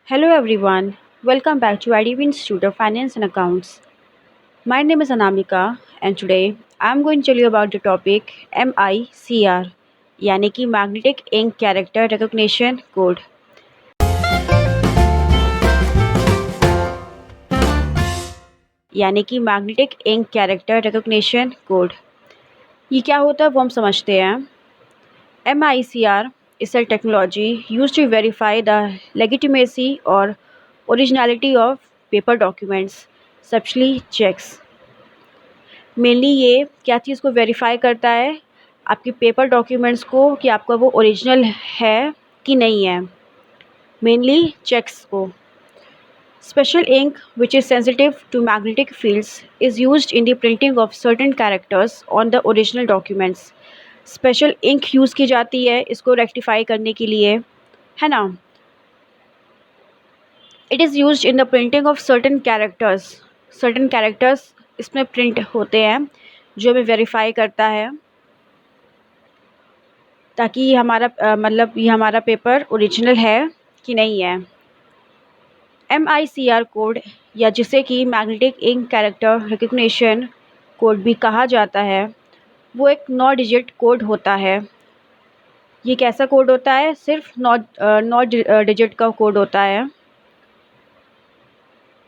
Hello everyone, welcome back to IDB Institute of Finance and Accounts. My name is Anamika and today I am going to tell you about the topic MICR यानी कि Magnetic Ink Character Recognition Code। यानी कि Magnetic Ink Character Recognition Code। ये क्या होता है वो हम समझते हैं। MICR is a technology used to verify the legitimacy or originality of paper documents, especially checks। Mainly ये क्या चीज़ को वेरीफाई करता है, आपके पेपर डॉक्यूमेंट्स को, कि आपका वो ओरिजिनल है कि नहीं है। मेनली चेक्स को। Special ink which is sensitive to magnetic fields is used in the printing of certain characters on the original documents. Special ink use की जाती है इसको रेक्टिफाई करने के लिए, है ना। It is used in the printing of certain characters इसमें प्रिंट होते हैं जो हमें वेरीफाई करता है ताकि ये हमारा ये हमारा पेपर ओरिजिनल है कि नहीं है। MICR कोड, या जिसे कि magnetic ink character recognition code भी कहा जाता है, वो एक 9 डिजिट कोड होता है। ये कैसा कोड होता है? सिर्फ 9 डिजिट का कोड होता है,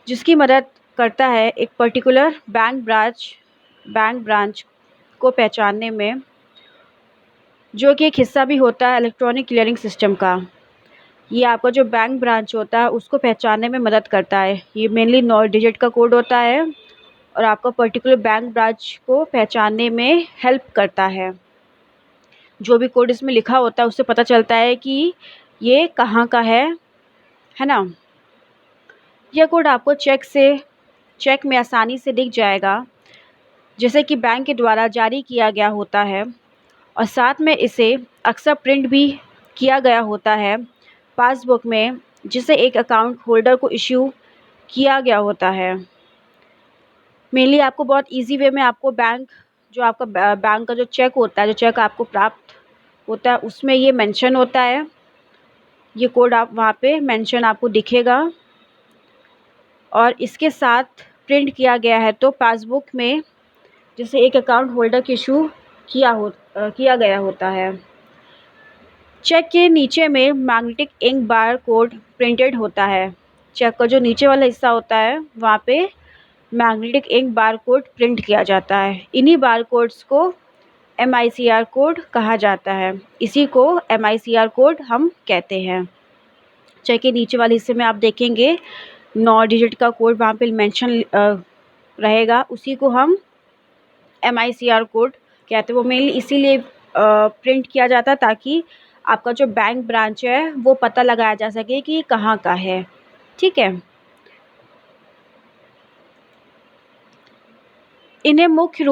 जिसकी मदद करता है एक पर्टिकुलर बैंक ब्रांच को पहचानने में, जो कि एक हिस्सा भी होता है इलेक्ट्रॉनिक क्लियरिंग सिस्टम का। ये आपका जो बैंक ब्रांच होता है उसको पहचानने में मदद करता है। ये मेनली 9 डिजिट का कोड होता है और आपका पर्टिकुलर बैंक ब्रांच को पहचानने में हेल्प करता है। जो भी कोड इसमें लिखा होता है उससे पता चलता है कि ये कहाँ का है ना। यह कोड आपको चेक में आसानी से दिख जाएगा, जैसे कि बैंक के द्वारा जारी किया गया होता है, और साथ में इसे अक्सर प्रिंट भी किया गया होता है पासबुक में, जिसे एक अकाउंट होल्डर को इश्यू किया गया होता है। मेनली आपको बहुत इजी वे में आपको जो आपका बैंक का जो चेक होता है, जो चेक आपको प्राप्त होता है, उसमें ये मेंशन होता है। ये कोड आप वहाँ पे मेंशन आपको दिखेगा, और इसके साथ प्रिंट किया गया है तो पासबुक में, जिसे एक अकाउंट होल्डर को इशू किया गया होता है। चेक के नीचे में magnetic ink bar code printed होता है। चेक का जो नीचे वाला हिस्सा होता है वहाँ पे magnetic ink bar code print किया जाता है। इन्हीं बार कोड्स को MICR कोड कहा जाता है। इसी को MICR कोड हम कहते हैं। चेक के नीचे वाले हिस्से में आप देखेंगे 9 डिजिट का कोड वहाँ पे मेंशन रहेगा, उसी को हम MICR कोड कहते हैं। वो मेनली इसीलिए प्रिंट किया जाता है ताकि आपका जो बैंक ब्रांच है वो पता लगाया जा सके कि कहाँ का है। ठीक है। इन्हें मुख्य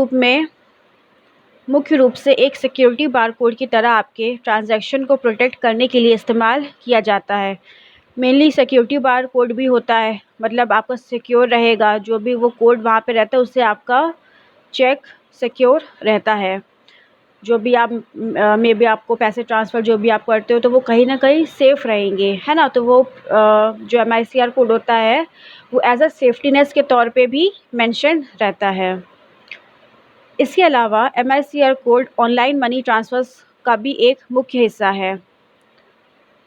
रूप से एक सिक्योरिटी बारकोड की तरह आपके ट्रांजैक्शन को प्रोटेक्ट करने के लिए इस्तेमाल किया जाता है। मेनली सिक्योरिटी बार कोड भी होता है, मतलब आपका सिक्योर रहेगा। जो भी वो कोड वहाँ पे रहता है उससे आपका चेक सिक्योर रहता है। जो भी आप मे बी आपको पैसे ट्रांसफ़र जो भी आप करते हो तो वो कहीं ना कहीं सेफ़ रहेंगे, है ना। तो वो जो MICR कोड होता है वो एज अ सेफ्टीनेस के तौर पे भी मेंशन रहता है। इसके अलावा MICR code online money transfers का भी एक मुख्य हिस्सा है,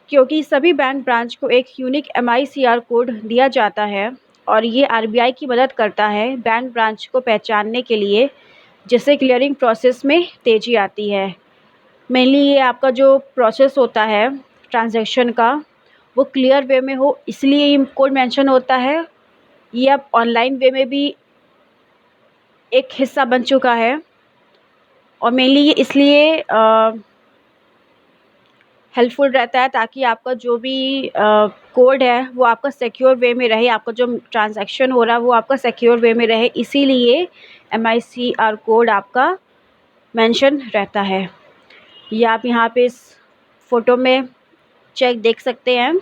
क्योंकि सभी बैंक ब्रांच को एक यूनिक MICR कोड दिया जाता है, और ये RBI की मदद करता है बैंक ब्रांच को पहचानने के लिए, जिससे क्लियरिंग प्रोसेस में तेज़ी आती है। मेनली ये आपका जो प्रोसेस होता है ट्रांजैक्शन का वो क्लियर वे में हो, इसलिए ये कोड मेंशन होता है। ये अब ऑनलाइन वे में भी एक हिस्सा बन चुका है, और मेनली ये इसलिए हेल्पफुल रहता है ताकि आपका जो भी कोड है वो आपका सिक्योर वे में रहे, आपका जो ट्रांजैक्शन हो रहा है वो आपका सिक्योर वे में रहे, इसीलिए MICR कोड आपका मेंशन रहता है। ये आप यहाँ पे इस फ़ोटो में चेक देख सकते हैं।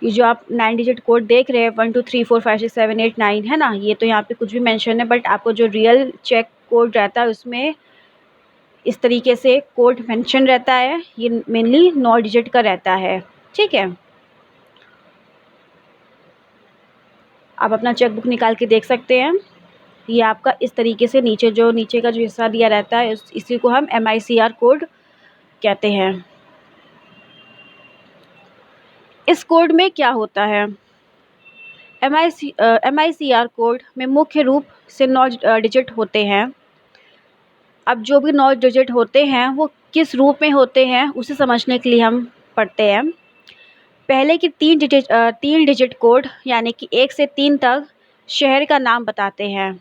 ये जो आप 9 डिजिट कोड देख रहे हैं 1 2 3 4 5 6 7 8 9, है ना। ये तो यहाँ पे कुछ भी मेंशन है, बट आपको जो रियल चेक कोड रहता है उसमें इस तरीके से कोड मेंशन रहता है। ये मेनली 9 डिजिट का रहता है। ठीक है। आप अपना चेक बुक निकाल के देख सकते हैं। ये आपका इस तरीके से नीचे का जो हिस्सा दिया रहता है इसी को हम MICR कोड कहते हैं। इस कोड में क्या होता है? MICR कोड में मुख्य रूप से 9 डिजिट होते हैं। अब जो भी 9 डिजिट होते हैं वो किस रूप में होते हैं उसे समझने के लिए हम पढ़ते हैं। पहले की 3 डिजिट कोड यानी कि 1 से 3 तक शहर का नाम बताते हैं।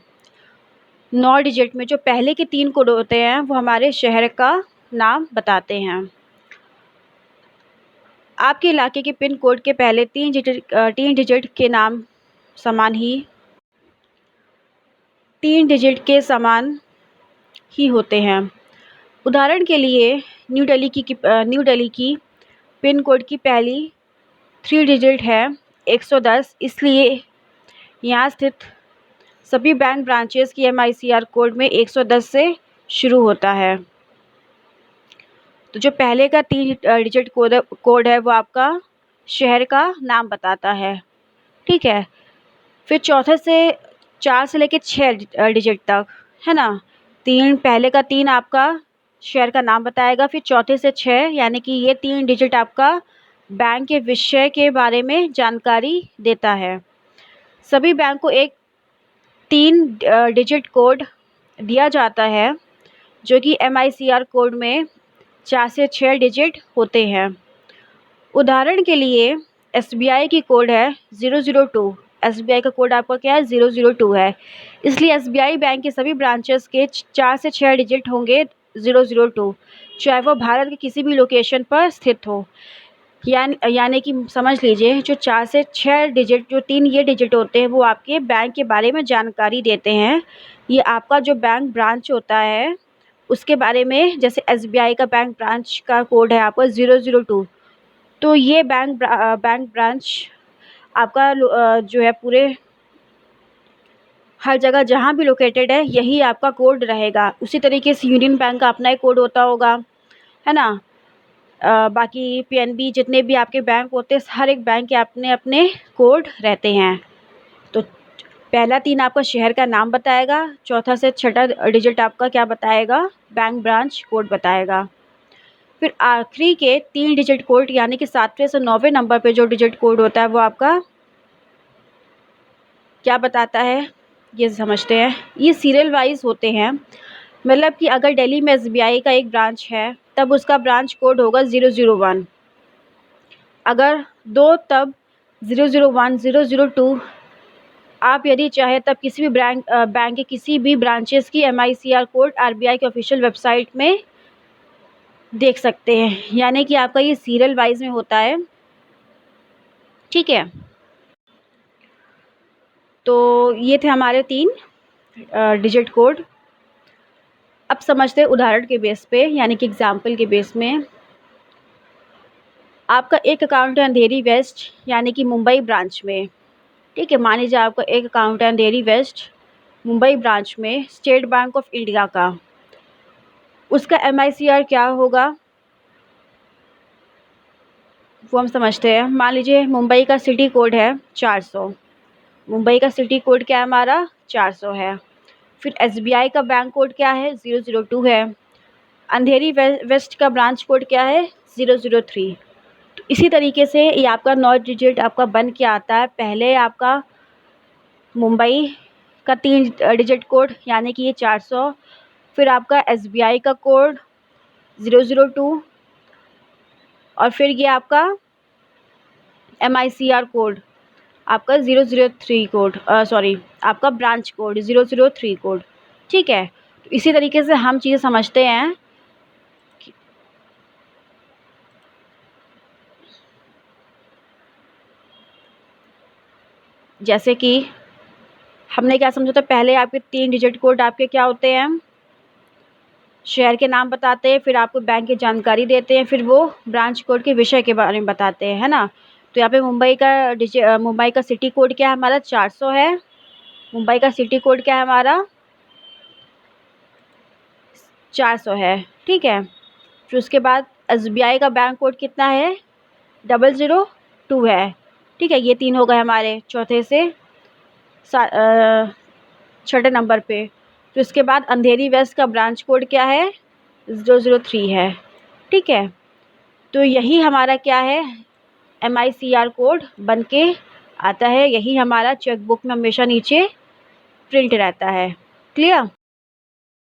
9 डिजिट में जो पहले के 3 कोड होते हैं वो हमारे शहर का नाम बताते हैं। आपके इलाके के पिन कोड के पहले 3 डिजिट के नाम समान ही होते हैं। उदाहरण के लिए न्यू दिल्ली की पिन कोड की पहली 3 डिजिट है 110, इसलिए यहाँ स्थित सभी बैंक ब्रांचेस की MICR कोड में 110 से शुरू होता है। तो जो पहले का 3 डिजिट कोड है वो आपका शहर का नाम बताता है, ठीक है। फिर चौथे से 4 से लेकर 6 डिजिट तक, है ना। पहले का 3 आपका शहर का नाम बताएगा, फिर चौथे से 6 यानी कि ये 3 डिजिट आपका बैंक के विषय के बारे में जानकारी देता है। सभी बैंक को एक 3 डिजिट कोड दिया जाता है जो कि MICR कोड में 4 से 6 डिजिट होते हैं। उदाहरण के लिए SBI की कोड है 002। SBI का कोड आपका क्या है? 002 है, इसलिए SBI बैंक के सभी ब्रांचेस के 4 से 6 डिजिट होंगे 002, चाहे वो भारत के किसी भी लोकेशन पर स्थित हो। यानी कि समझ लीजिए जो 4 से 6 डिजिट, जो 3 ये डिजिट होते हैं वो आपके बैंक के बारे में जानकारी देते हैं। ये आपका जो बैंक ब्रांच होता है उसके बारे में, जैसे SBI का बैंक ब्रांच का कोड है आपका 002, तो ये बैंक ब्रांच आपका जो है पूरे हर जगह जहाँ भी लोकेटेड है यही आपका कोड रहेगा। उसी तरीके से यूनियन बैंक का अपना एक कोड होता होगा, है ना। बाकी PNB जितने भी आपके बैंक होते हैं, हर एक बैंक के अपने अपने कोड रहते हैं। तो पहला 3 आपका शहर का नाम बताएगा, चौथा से 6ठा डिजिट आपका क्या बताएगा? बैंक ब्रांच कोड बताएगा। फिर आखिरी के 3 डिजिट कोड यानी कि 7वें से 9वें नंबर पे जो डिजिट कोड होता है वो आपका क्या बताता है, ये समझते हैं। ये सीरियल वाइज होते हैं, मतलब कि अगर दिल्ली में SBI का एक ब्रांच है तब उसका ब्रांच कोड होगा 001, अगर 2 तब 001, 002। आप यदि चाहे तब किसी भी बैंक के किसी भी ब्रांचेस की MICR कोड RBI के ऑफिशियल वेबसाइट में देख सकते हैं, यानी कि आपका ये सीरियल वाइज में होता है, ठीक है। तो ये थे हमारे 3 डिजिट कोड। अब समझते हैं उदाहरण के बेस पे, यानी कि एग्जाम्पल के बेस में। आपका एक अकाउंट है अंधेरी वेस्ट यानी कि मुंबई ब्रांच में, ठीक है। मान लीजिए आपका एक अकाउंट है अंधेरी वेस्ट मुंबई ब्रांच में स्टेट बैंक ऑफ इंडिया का। उसका MICR क्या होगा वो हम समझते हैं। मान लीजिए मुंबई का सिटी कोड है 400, मुंबई का सिटी कोड क्या है हमारा? 400 है। फिर SBI का बैंक कोड क्या है? 002 है। अंधेरी वेस्ट का ब्रांच कोड क्या है? 003। तो इसी तरीके से ये आपका 9 डिजिट आपका बन के आता है। पहले आपका मुंबई का 3 डिजिट कोड यानी कि ये 400, फिर आपका SBI का कोड 002, और फिर ये आपका MICR कोड आपका 003 कोड, सॉरी आपका ब्रांच कोड 003 कोड, ठीक है। तो इसी तरीके से हम चीज़ें समझते हैं। जैसे कि हमने क्या समझा था, पहले आपके 3 डिजिट कोड आपके क्या होते हैं? शहर के नाम बताते हैं, फिर आपको बैंक की जानकारी देते हैं, फिर वो ब्रांच कोड के विषय के बारे में बताते हैं, है ना। तो यहाँ पे मुंबई का सिटी कोड क्या है हमारा? 400 है। मुंबई का सिटी कोड क्या है हमारा? 400 है, ठीक है। फिर उसके बाद SBI का बैंक कोड कितना है? 002 है, ठीक है। ये 3 हो गए हमारे चौथे से छठे नंबर पे। तो इसके बाद अंधेरी वेस्ट का ब्रांच कोड क्या है? 003 है। ठीक है, तो यही हमारा क्या है, MICR कोड बन के आता है। यही हमारा चेकबुक में हमेशा नीचे प्रिंट रहता है। क्लियर?